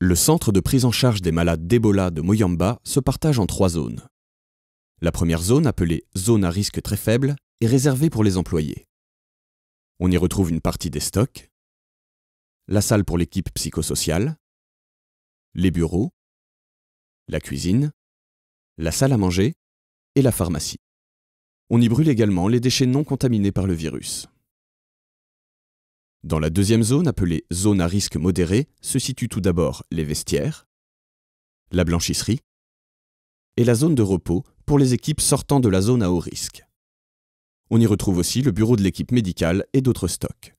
Le centre de prise en charge des malades d'Ebola de Moyamba se partage en 3 zones. La première zone, appelée zone à risque très faible, est réservée pour les employés. On y retrouve une partie des stocks, la salle pour l'équipe psychosociale, les bureaux, la cuisine, la salle à manger et la pharmacie. On y brûle également les déchets non contaminés par le virus. Dans la deuxième zone, appelée zone à risque modéré, se situent tout d'abord les vestiaires, la blanchisserie et la zone de repos pour les équipes sortant de la zone à haut risque. On y retrouve aussi le bureau de l'équipe médicale et d'autres stocks.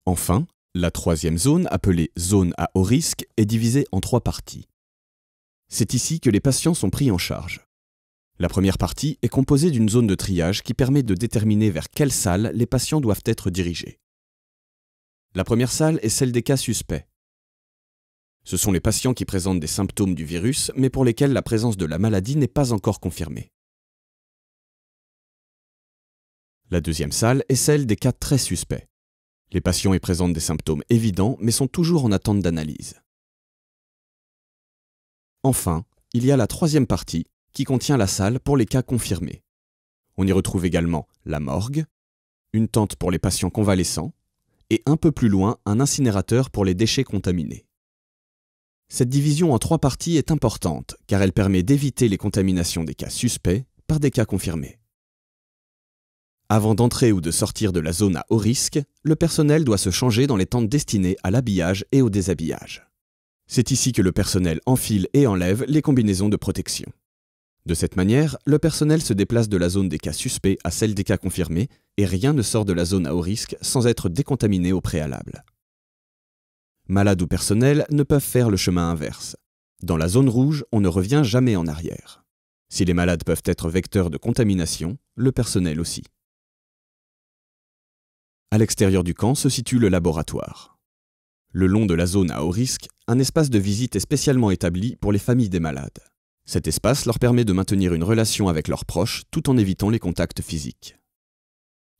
Enfin, la troisième zone, appelée zone à haut risque, est divisée en 3 parties. C'est ici que les patients sont pris en charge. La première partie est composée d'une zone de triage qui permet de déterminer vers quelle salle les patients doivent être dirigés. La première salle est celle des cas suspects. Ce sont les patients qui présentent des symptômes du virus, mais pour lesquels la présence de la maladie n'est pas encore confirmée. La deuxième salle est celle des cas très suspects. Les patients y présentent des symptômes évidents, mais sont toujours en attente d'analyse. Enfin, il y a la troisième partie, qui contient la salle pour les cas confirmés. On y retrouve également la morgue, une tente pour les patients convalescents, et un peu plus loin, un incinérateur pour les déchets contaminés. Cette division en 3 parties est importante, car elle permet d'éviter les contaminations des cas suspects par des cas confirmés. Avant d'entrer ou de sortir de la zone à haut risque, le personnel doit se changer dans les tentes destinées à l'habillage et au déshabillage. C'est ici que le personnel enfile et enlève les combinaisons de protection. De cette manière, le personnel se déplace de la zone des cas suspects à celle des cas confirmés et rien ne sort de la zone à haut risque sans être décontaminé au préalable. Malades ou personnel ne peuvent faire le chemin inverse. Dans la zone rouge, on ne revient jamais en arrière. Si les malades peuvent être vecteurs de contamination, le personnel aussi. À l'extérieur du camp se situe le laboratoire. Le long de la zone à haut risque, un espace de visite est spécialement établi pour les familles des malades. Cet espace leur permet de maintenir une relation avec leurs proches tout en évitant les contacts physiques.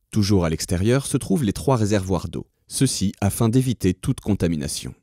Toujours à l'extérieur se trouvent les 3 réservoirs d'eau, ceci afin d'éviter toute contamination.